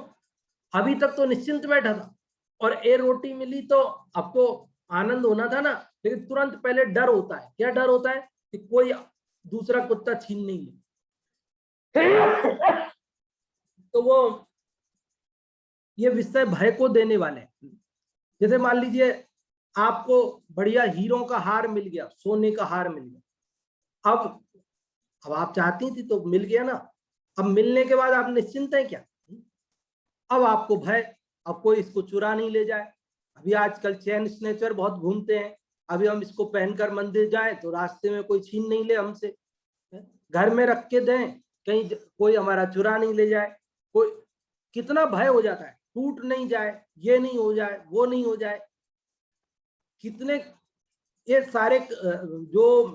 अभी तक तो निश्चिंत बैठा था, और ये रोटी मिली तो अब तो आनंद होना था ना, लेकिन तुरंत पहले डर होता है। क्या डर होता है? कि कोई दूसरा कुत्ता छीन नहीं ले। तो वो ये विषय भय को देने वाले हैं। जैसे मान लीजिए आपको बढ़िया हीरों का हार मिल गया, सोने का हार मिल गया, अब आप चाहती थी तो मिल गया ना, अब मिलने के बाद आप निश्चिंत हैं क्या? अब आपको भय, अब कोई इसको चुरा नहीं ले जाए। अभी आजकल चेन स्नेचर बहुत घूमते हैं, अभी हम इसको पहनकर मंदिर जाएं तो रास्ते में कोई छीन नहीं ले हमसे, घर में रख के दें कहीं कोई हमारा चुरा नहीं ले जाए, कोई, कितना भय हो जाता है। टूट नहीं जाए, ये नहीं हो जाए, वो नहीं हो जाए। कितने ये सारे जो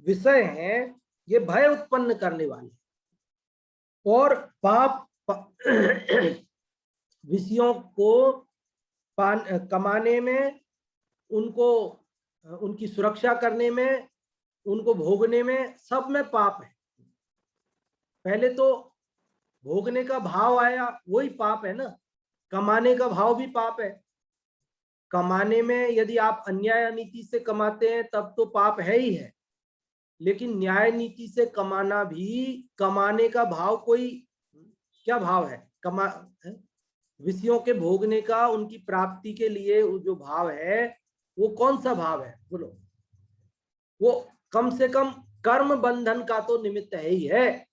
विषय हैं ये भय उत्पन्न करने वाले, और पाप विषयों को कमाने में, उनको उनकी सुरक्षा करने में, उनको भोगने में, सब में पाप है। पहले तो भोगने का भाव आया, वही पाप है ना। कमाने का भाव भी पाप है। कमाने में यदि आप अन्याय नीति से कमाते हैं तब तो पाप है ही है, लेकिन न्याय नीति से कमाना भी, कमाने का भाव कोई क्या भाव है? विषयों के भोगने का, उनकी प्राप्ति के लिए जो भाव है वो कौन सा भाव है बोलो? वो कम से कम कर्म बंधन का तो निमित्त है ही है,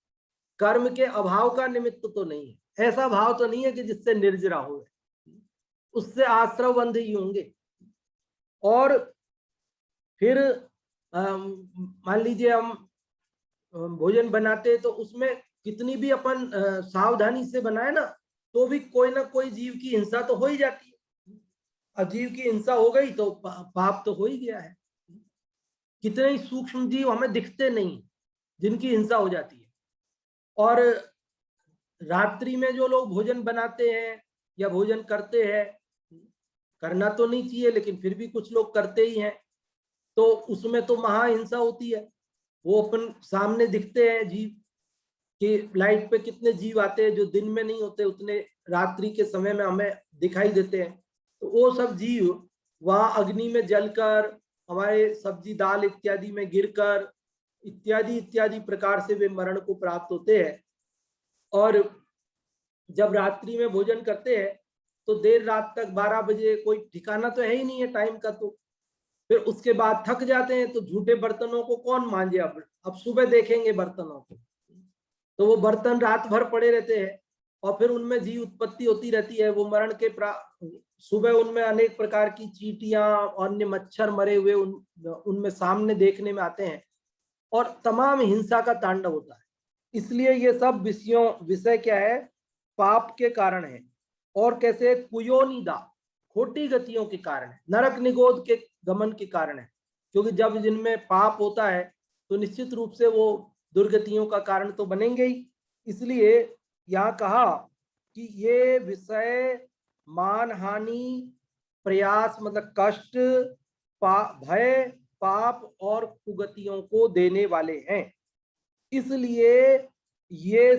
कर्म के अभाव का निमित्त तो नहीं है। ऐसा भाव तो नहीं है कि जिससे निर्जरा हो, उससे आश्रव बंध ही होंगे। और फिर मान लीजिए हम भोजन बनाते तो उसमें कितनी भी अपन सावधानी से बनाए ना, तो भी कोई ना कोई जीव की हिंसा तो हो ही जाती है। और जीव की हिंसा हो गई तो पाप तो हो ही गया है। कितने ही सूक्ष्म जीव हमें दिखते नहीं जिनकी हिंसा हो जाती है। और रात्रि में जो लोग भोजन बनाते हैं या भोजन करते हैं, करना तो नहीं चाहिए लेकिन फिर भी कुछ लोग करते ही हैं, तो उसमें तो महाहिंसा होती है। वो अपन सामने दिखते हैं जीव कि लाइट पे कितने जीव आते हैं जो दिन में नहीं होते, उतने रात्रि के समय में हमें दिखाई देते हैं। तो वो सब जीव वहां अग्नि में जलकर, हमारे सब्जी दाल इत्यादि में गिरकर, इत्यादि इत्यादि प्रकार से वे मरण को प्राप्त होते हैं। और जब रात्रि में भोजन करते हैं तो देर रात तक 12 बजे, कोई ठिकाना तो है ही नहीं है टाइम का। तो फिर उसके बाद थक जाते हैं तो झूठे बर्तनों को कौन मांजे? अब सुबह देखेंगे बर्तनों को, तो वो बर्तन रात भर पड़े रहते हैं और फिर उनमें जीव उत्पत्ति होती रहती है। वो मरण के सुबह उनमें अनेक प्रकार की चींटियां, अन्य मच्छर मरे हुए उनमें सामने देखने में आते हैं और तमाम हिंसा का तांडव होता है। इसलिए ये सब विषय क्या है? पाप के कारण है। और कैसे? कुयोनिदा, खोटी गतियों के कारण है, नरक निगोद के गमन के कारण है। क्योंकि जब जिनमें पाप होता है तो निश्चित रूप से वो दुर्गतियों का कारण तो बनेंगे ही। इसलिए यहाँ कहा कि ये विषय मान हानि, प्रयास मतलब कष्ट, भय, पाप और कुगतियों को देने वाले हैं। इसलिए ये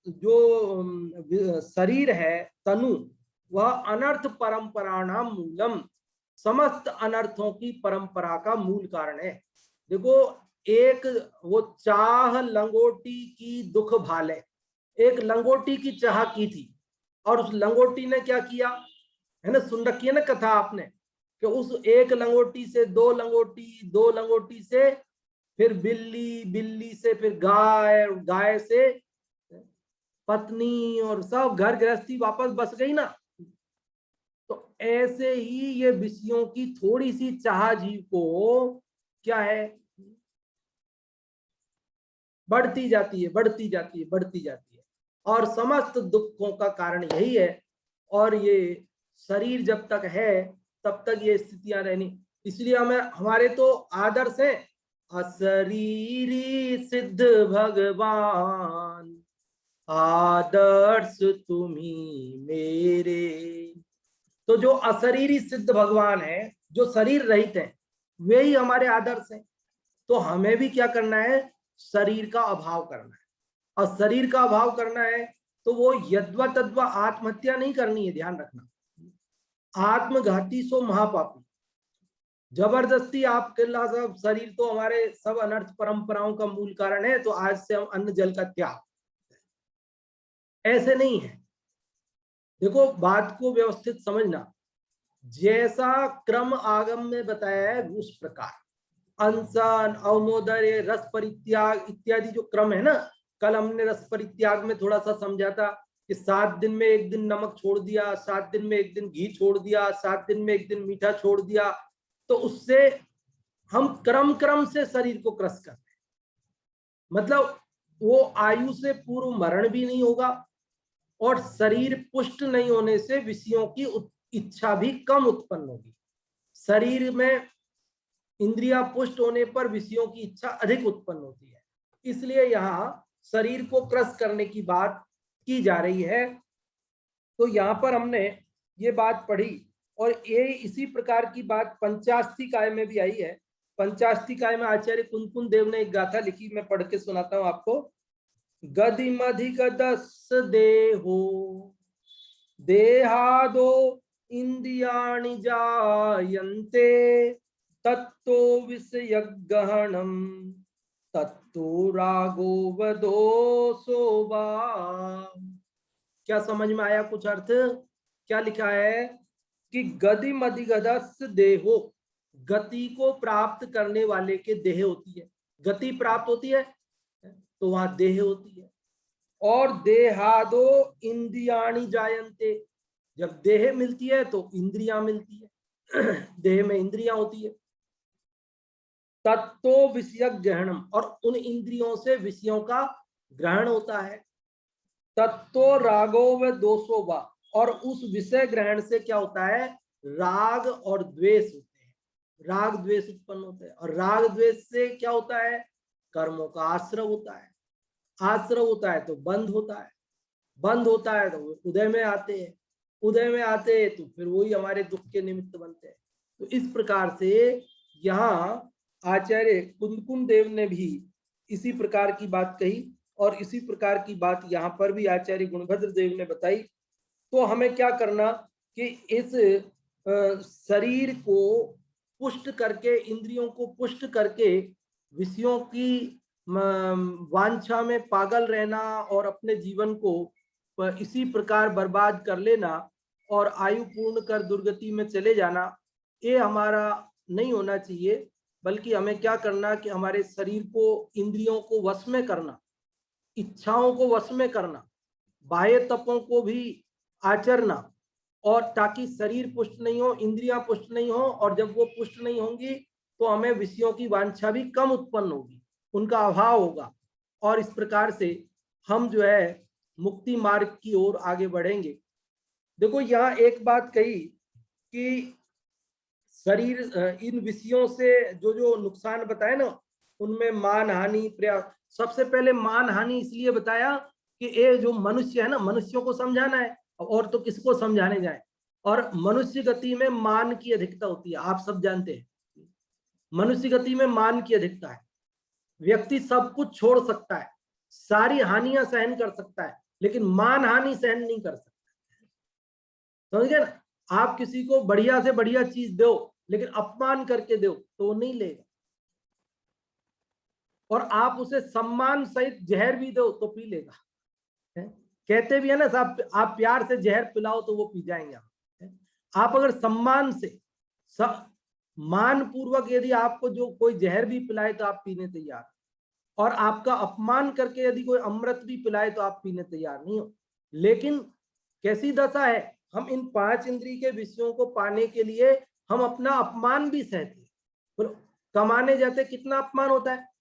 जो शरीर है, तनु, वह अनर्थ परंपराणाम मूलम, समस्त अनर्थों की परंपरा का मूल कारण है। देखो, एक वो चाह लंगोटी की दुख भाले, एक लंगोटी की चाह की थी और उस लंगोटी ने क्या किया है ना, सुन रखी है ना कथा आपने, कि उस एक लंगोटी से दो लंगोटी, दो लंगोटी से फिर बिल्ली, बिल्ली से फिर गाय, गाय से पत्नी, और सब घर गृहस्थी वापस बस गई ना। तो ऐसे ही ये विषयों की थोड़ी सी चाह जीव को क्या है, बढ़ती जाती है, बढ़ती जाती है, बढ़ती जाती है, और समस्त दुखों का कारण यही है। और ये शरीर जब तक है तब तक ये स्थितियां रहनी। इसलिए हमें, हमारे तो आदर्श है, अशरीरी सिद्ध भगवान, आदर्श तुम्ही मेरे। तो जो अशरीरी सिद्ध भगवान है, जो शरीर रहित है, वे ही हमारे आदर्श हैं। तो हमें भी क्या करना है? शरीर का अभाव करना है। और शरीर का अभाव करना है तो वो यद्वा तद्वा आत्महत्या नहीं करनी है, ध्यान रखना। आत्मघाती सो महापापी। जबरदस्ती आपके सब शरीर तो हमारे सब अनर्थ परंपराओं का मूल कारण है, तो आज से हम अन्न जल का त्याग, ऐसे नहीं है। देखो, बात को व्यवस्थित समझना। जैसा क्रम आगम में बताया है उस प्रकार अनशन, अवमोदर्य, रस परित्याग इत्यादि जो क्रम है ना, कल हमने रस परित्याग में थोड़ा सा समझा था कि 7 दिन में 1 दिन नमक छोड़ दिया, 7 दिन में 1 दिन घी छोड़ दिया, 7 दिन में 1 दिन मीठा छोड़ दिया। तो उससे हम क्रम क्रम से शरीर को क्रस करते हैं। मतलब वो आयु से पूर्व मरण भी नहीं होगा और शरीर पुष्ट नहीं होने से विषयों की इच्छा भी कम उत्पन्न होगी। शरीर में इंद्रियां पुष्ट होने पर विषयों की इच्छा अधिक उत्पन्न होती है, इसलिए यहाँ शरीर को क्रस करने की बात की जा रही है। तो यहाँ पर हमने ये बात पढ़ी और ये इसी प्रकार की बात पंचास्तिकाय में भी आई है। पंचास्तिकाय में आचार्य कुंकुन देव ने एक गाथा लिखी, मैं पढ़ के सुनाता हूँ आपको। गदिमधिगदस्स देहो देहादो इंद्रियाणि जायन्ते तत्तो विषयगहनम तत्तो रागो वदोसो वा। क्या समझ में आया कुछ अर्थ? क्या लिखा है कि गदिमधिगदस्स देहो, गति को प्राप्त करने वाले के देह होती है, गति प्राप्त होती है तो वहां देह होती है। और देहादो इंद्रियाणि जायन्ते, जब देह मिलती है तो इंद्रियां मिलती है, देह में इंद्रियां होती है। तत्तो विषय ग्रहणम, और उन इंद्रियों से विषयों का ग्रहण होता है। तत्तो रागो व दोषो वा, और उस विषय ग्रहण से क्या होता है? राग और द्वेष होते हैं, राग द्वेष उत्पन्न होते हैं। और राग द्वेष से क्या होता है? कर्मों का आश्रय होता है, आश्रय होता है तो बंध होता है, बंध होता है तो उदय में आते हैं, उदय में आते हैं तो फिर वही हमारे दुख के निमित्त बनते हैं। तो इस प्रकार से यहाँ आचार्य कुंकुन देव ने भी इसी प्रकार की बात कही और इसी प्रकार की बात यहाँ पर भी आचार्य गुणभद्र देव ने बताई। तो हमें क्या करना कि इस शरीर को पुष्ट करके, इंद्रियों को पुष्ट करके विषयों की वांछा में पागल रहना और अपने जीवन को इसी प्रकार बर्बाद कर लेना और आयु पूर्ण कर दुर्गति में चले जाना, ये हमारा नहीं होना चाहिए। बल्कि हमें क्या करना कि हमारे शरीर को, इंद्रियों को वश में करना, इच्छाओं को वश में करना, बाह्य तपों को भी आचरना, और ताकि शरीर पुष्ट नहीं हो, इंद्रियां पुष्ट नहीं हो, और जब वो पुष्ट नहीं होंगी तो हमें विषयों की वांछा भी कम उत्पन्न होगी, उनका अभाव होगा। और इस प्रकार से हम जो है मुक्ति मार्ग की ओर आगे बढ़ेंगे। देखो यहाँ एक बात कही कि शरीर, इन विषयों से जो जो नुकसान बताए ना, उनमें मान हानि, प्रयास। सबसे पहले मान हानि इसलिए बताया कि ये जो मनुष्य है ना, मनुष्यों को समझाना है, और तो किसको समझाने जाए। और मनुष्य गति में मान की अधिकता होती है, आप सब जानते हैं, मनुष्य गति में मान की अधिकता है। व्यक्ति सब कुछ छोड़ सकता है, सारी हानियां सहन कर सकता है, लेकिन मान हानि सहन नहीं कर सकता। समझ गए ना? आप किसी को बढ़िया से बढ़िया चीज दो, लेकिन अपमान करके दो तो वो नहीं लेगा। और आप उसे सम्मान सहित जहर भी दो तो पी लेगा। कहते भी है ना साहब, आप प्यार से जहर पिलाओ तो वो पी जाएंगे। आप अगर सम्मान से, मान पूर्वक यदि आपको जो कोई जहर भी पिलाए तो आप पीने तैयार, और आपका अपमान करके यदि कोई अमृत भी पिलाए तो आप पीने तैयार नहीं हो। लेकिन कैसी दशा है, हम इन 5 इंद्रिय के विषयों को पाने के लिए हम अपना अपमान भी सहते हैं। तो कमाने जाते कितना अपमान होता है।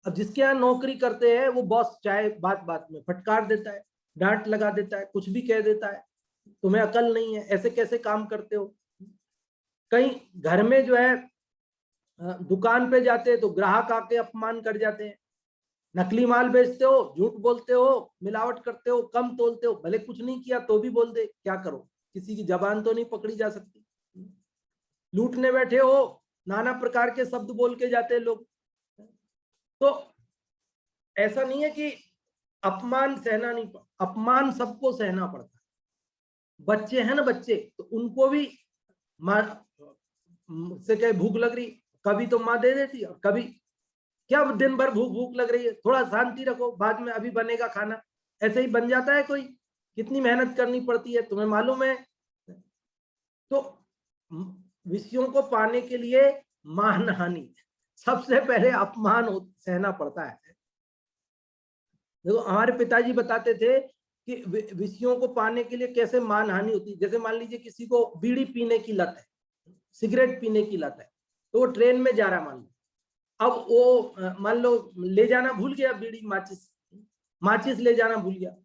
अब जिसके यहाँ नौकरी करते हैं वो बॉस चाहे बात बात में फटकार देता है, डांट लगा देता है, कुछ भी कह देता है, तुम्हें अकल नहीं है, ऐसे कैसे काम करते हो। कहीं घर में जो है दुकान पे जाते हैं तो ग्राहक आके अपमान कर जाते हैं, नकली माल बेचते हो, झूठ बोलते हो, मिलावट करते हो, कम तोलते हो, भले कुछ नहीं किया तो भी बोल दे, क्या करो, किसी की जबान तो नहीं पकड़ी जा सकती। लूटने बैठे हो, नाना प्रकार के शब्द बोल के जाते हैं लोग। तो ऐसा नहीं है कि अपमान सहना नहीं, अपमान सबको सहना पड़ता है। बच्चे हैं ना, बच्चे, तो उनको भी माँ से कहे भूख लग रही, कभी तो माँ दे देती है, कभी क्या दिन भर भूख लग रही है, थोड़ा शांति रखो, बाद में अभी बनेगा खाना, ऐसे ही बन जाता है कोई। कितनी मेहनत करनी पड़ती है तुम्हें मालूम है। तो विषयों को पाने के लिए मान हानि, सबसे पहले अपमान सहना पड़ता है। देखो हमारे पिताजी बताते थे कि विषयों को पाने के लिए कैसे मान हानि होती है। जैसे मान लीजिए किसी को बीड़ी पीने की लत है, सिगरेट पीने की लत है, तो वो ट्रेन में जा रहा मान लो, अब वो मान लो ले जाना भूल गया बीड़ी, माचिस ले जाना भूल गया,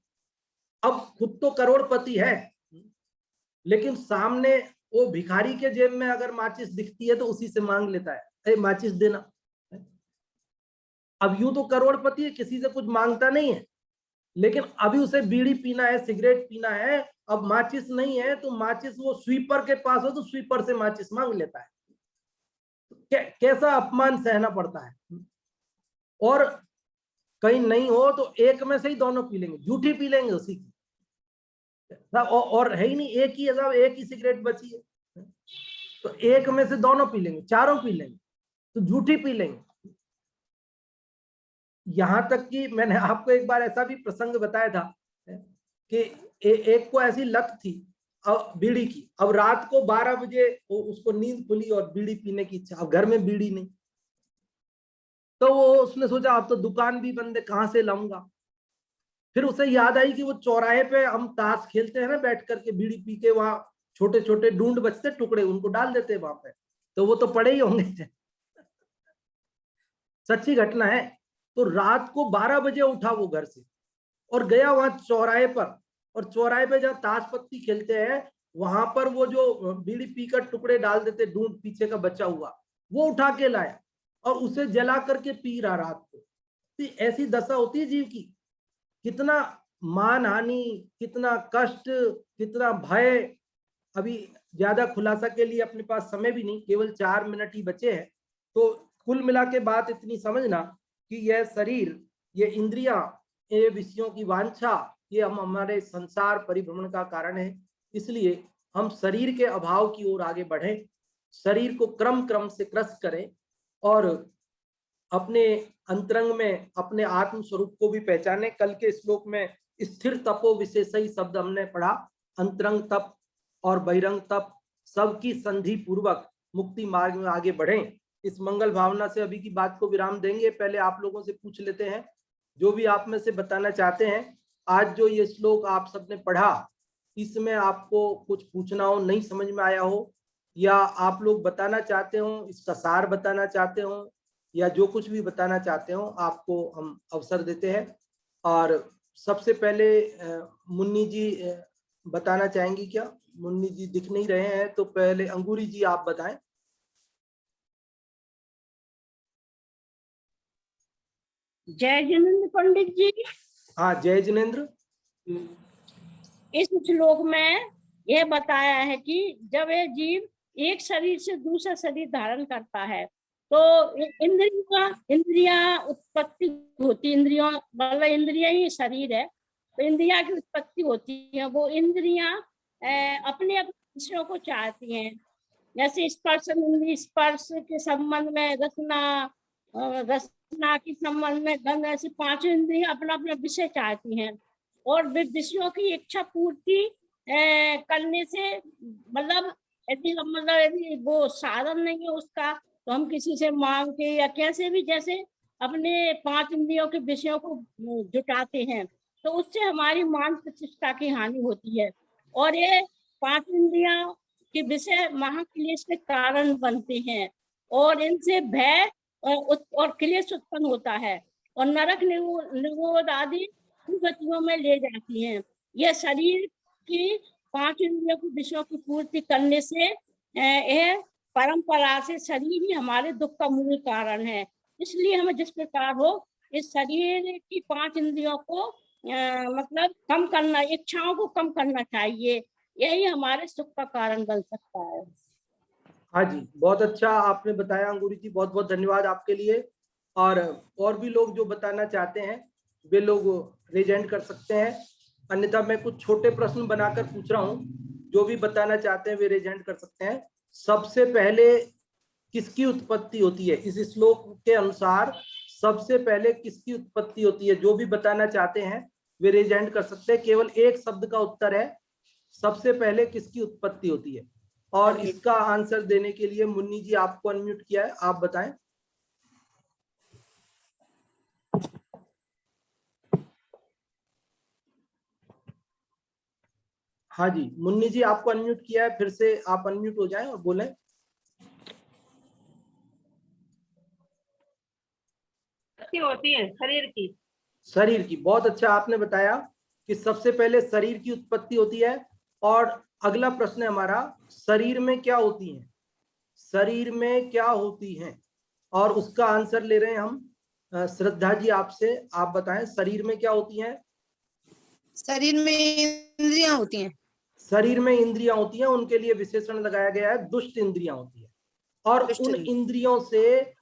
अब खुद तो करोड़पति है, लेकिन सामने वो भिखारी के जेब में अगर माचिस दिखती है तो उसी से मांग लेता है, अरे माचिस देना। अब यूं तो करोड़पति है, किसी से कुछ मांगता नहीं है, लेकिन अभी उसे बीड़ी पीना है, सिगरेट पीना है, अब माचिस नहीं है तो माचिस वो स्वीपर के पास हो तो स्वीपर से माचिस मांग लेता है। कैसा अपमान सहना पड़ता है। और कहीं नहीं हो तो एक में से ही दोनों पी लेंगे, झूठी पी लेंगे उसी की। और है ही नहीं, एक ही है साहब, एक ही सिगरेट बची है तो एक में से दोनों पी लेंगे, चारों पी लेंगे, तो झूठी पी लेंगे। यहां तक कि मैंने आपको एक बार ऐसा भी प्रसंग बताया था कि एक को ऐसी लत थी अब बीड़ी की, अब रात को 12 बजे उसको नींद खुली और बीड़ी पीने की इच्छा, अब घर में बीड़ी नहीं, तो वो उसने सोचा अब तो दुकान भी बंद है, कहां से लाऊंगा। फिर उसे याद आई कि वो चौराहे पे हम ताश खेलते हैं ना बैठ करके बीड़ी पी के, वहां छोटे छोटे ढूंढ बचते टुकड़े, उनको डाल देते वहां पे, तो वो तो पड़े ही होंगे। सच्ची घटना है। तो रात को 12 बजे उठा वो घर से और गया वहां चौराहे पर, और चौराहे पे जहाँ ताश पत्ती खेलते हैं वहां पर वो जो बीड़ी पीकर टुकड़े डाल देते ढूंढ पीछे का बचा हुआ, वो उठा के लाया और उसे जला करके पी रहा रात को। तो ऐसी दशा होती है जीव की, कितना मान हानि, कितना कष्ट, कितना भय। अभी ज्यादा खुलासा के लिए अपने पास समय भी नहीं, केवल 4 मिनट ही बचे हैं। तो कुल मिला के बात इतनी समझना कि यह शरीर, ये इंद्रियां, ये विषयों की वांछा, ये हम हमारे संसार परिभ्रमण का कारण है। इसलिए हम शरीर के अभाव की ओर आगे बढ़ें, शरीर को क्रम क्रम से क्रस करें और अपने अंतरंग में अपने आत्म स्वरूप को भी पहचाने। कल के श्लोक में स्थिर तपो विशेषई शब्द हमने पढ़ा, अंतरंग तप और बहिरंग तप सबकी संधि पूर्वक मुक्ति मार्ग में आगे बढ़ें। इस मंगल भावना से अभी की बात को विराम देंगे। पहले आप लोगों से पूछ लेते हैं, जो भी आप में से बताना चाहते हैं। आज जो ये श्लोक आप सबने पढ़ा, इसमें आपको कुछ पूछना हो, नहीं समझ में आया हो, या आप लोग बताना चाहते हो, इसका सार बताना चाहते हो, या जो कुछ भी बताना चाहते हो, आपको हम अवसर देते हैं। और सबसे पहले मुन्नी जी बताना चाहेंगी क्या? मुन्नी जी दिख नहीं रहे हैं, तो पहले अंगूरी जी आप बताएं। जय जिनेन्द्र पंडित जी। हाँ, जय जिनेन्द्र। इस श्लोक में यह बताया है कि जब ये जीव एक शरीर से दूसरा शरीर धारण करता है तो इंद्रियां उत्पत्ति होती, इंद्रियों मतलब इंद्रियां ही शरीर है, तो इंद्रिया की उत्पत्ति होती है। वो इंद्रियां अपने अपने विषयों को चाहती हैं, जैसे स्पर्श इंद्रिय, स्पर्श के संबंध में रसना, रसना के संबंध में गंध, ऐसी 5 इंद्रियां अपना अपना विषय चाहती हैं। और विषयों की इच्छा पूर्ति करने से मतलब यदि वो साधन नहीं है उसका, तो हम किसी से मांग के या कैसे भी, जैसे अपने 5 इंद्रियों के विषयों को जुटाते हैं, तो उससे हमारी मान प्रतिष्ठा की हानि होती है। और ये 5 इंद्रियों के विषय महाक्लेश के कारण बनते हैं और इनसे भय और क्लेश उत्पन्न होता है और नरक निगोद आदि गतियों में ले जाती हैं। यह शरीर की 5 इंद्रियों के विषयों की पूर्ति करने से यह परंपरा से शरीर ही हमारे दुख का मूल कारण है। इसलिए हमें जिस प्रकार हो इस शरीर की 5 इंद्रियों को मतलब कम करना, इच्छाओं को कम करना चाहिए, यही हमारे सुख का कारण बन सकता है। हाँ जी, बहुत अच्छा आपने बताया अंगूरी जी, बहुत बहुत धन्यवाद आपके लिए। और भी लोग जो बताना चाहते हैं वे लोग रेज हैंड कर सकते हैं, अन्यथा मैं कुछ छोटे प्रश्न बनाकर पूछ रहा हूँ, जो भी बताना चाहते हैं वे रेज हैंड कर सकते हैं। सबसे पहले किसकी उत्पत्ति होती है इस श्लोक के अनुसार? सबसे पहले किसकी उत्पत्ति होती है? जो भी बताना चाहते हैं वे रेज हैंड कर सकते हैं। केवल एक शब्द का उत्तर है, सबसे पहले किसकी उत्पत्ति होती है। और इसका आंसर देने के लिए मुन्नी जी आपको अनम्यूट किया है, आप बताएं। हाँ जी, मुन्नी जी आपको अनम्यूट किया है, फिर से आप अनम्यूट हो जाएं और बोलें। होती है शरीर की। शरीर की, बहुत अच्छा आपने बताया। कि सबसे पहले शरीर की उत्पत्ति होती है, और अगला प्रश्न है हमारा, शरीर में क्या होती हैं, शरीर में क्या होती हैं, और उसका आंसर ले रहे हैं हम। श्रद्धा जी आपसे, आप बताएं शरीर में क्या होती हैं। शरीर में इंद्रियां होती हैं। शरीर में इंद्रियां होती हैं, उनके लिए विशेषण लगाया गया है दुष्ट इंद्रियां होती है। और दुष्ट उन इंद्रियां। इंद्रियों से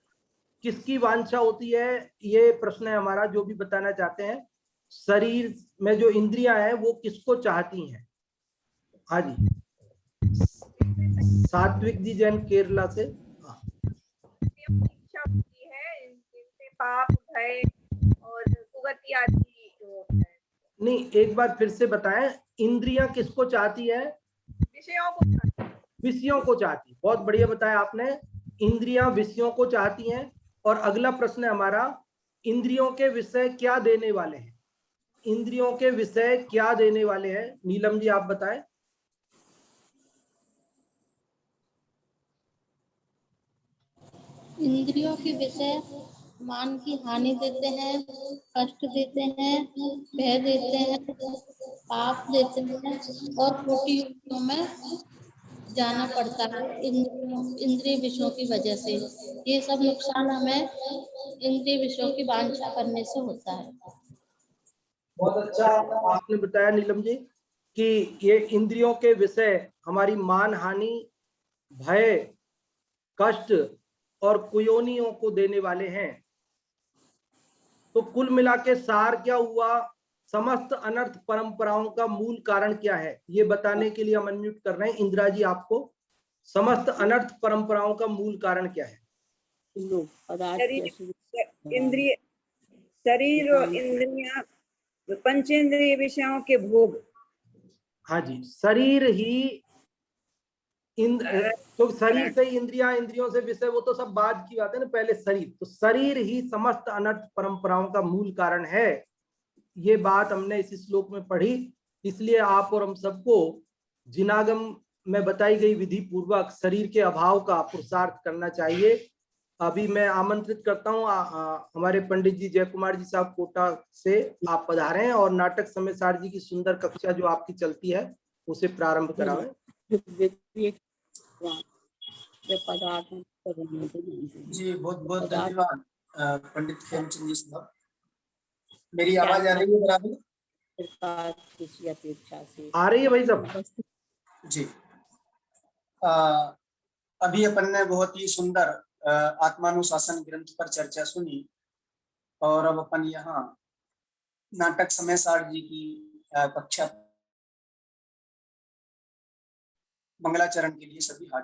किसकी वांछा होती है, ये प्रश्न है हमारा, जो भी बताना चाहते हैं। शरीर में जो इंद्रियां हैं वो किसको चाहती हैं। हाँ जी, सात्विक जी जैन केरला से। इच्छा होती है, जिनसे पाप भय और कुगति आदि होता है। नहीं, एक बार फिर से बताएं, इंद्रियां किसको चाहती है। विषयों को चाहती है। विषयों को चाहती। बहुत बढ़िया बताया आपने, इंद्रियां विषयों को चाहती हैं। और अगला प्रश्न है हमारा, इंद्रियों के विषय क्या देने वाले हैं। इंद्रियों के विषय क्या देने वाले हैं, नीलम जी आप बताएं। इंद्रियों के विषय मान की हानि देते हैं, कष्ट देते हैं, भय देते हैं, पाप देते हैं, और कोटि युक्तियों में जाना पड़ता है इंद्रिय विषयों की वजह से। ये सब नुकसान हमें इंद्रिय विषयों की वांछा करने से होता है। बहुत अच्छा आपने बताया नीलम जी कि ये इंद्रियों के विषय हमारी मान हानि, भय, कष्ट और कुयोनियों को देने वाले हैं। तो कुल मिला के सार क्या हुआ, समस्त अनर्थ परंपराओं का मूल कारण क्या है, ये बताने के लिए हम अनम्यूट कर रहे हैं इंदिरा जी आपको। समस्त अनर्थ परंपराओं का मूल कारण क्या है। इंद्रिय, शरीर और इंद्रियां, पंचेंद्रिय विषयों के भोग। हाँ जी, शरीर ही तो शरीर से ही इंद्रियां, इंद्रियों से विषय, वो तो सब बाद की बात है ना, पहले शरीर। तो शरीर ही समस्त अनर्थ परंपराओं का मूल कारण है, ये बात हमने इस श्लोक में पढ़ी। इसलिए आप और हम सबको जिनागम में बताई गई विधि पूर्वक शरीर के अभाव का पुरुषार्थ करना चाहिए। अभी मैं आमंत्रित करता हूँ हमारे पंडित जी जय कुमार जी साहब कोटा से, आप पधारें हैं और नाटक समय जी की सुंदर कक्षा जो आपकी चलती है उसे प्रारंभ कराएं। जी बहुत बहुत धन्यवाद पंडित खेमचंद जी साहब। मेरी आवाज आ रही है बराबर? आ रही है भाई साहब जी। अभी अपन ने बहुत ही सुंदर आत्मानुशासन ग्रंथ पर चर्चा सुनी, और अब अपन यहाँ नाटक समय जी की कक्षा मंगलाचरण के लिए सभी हाथ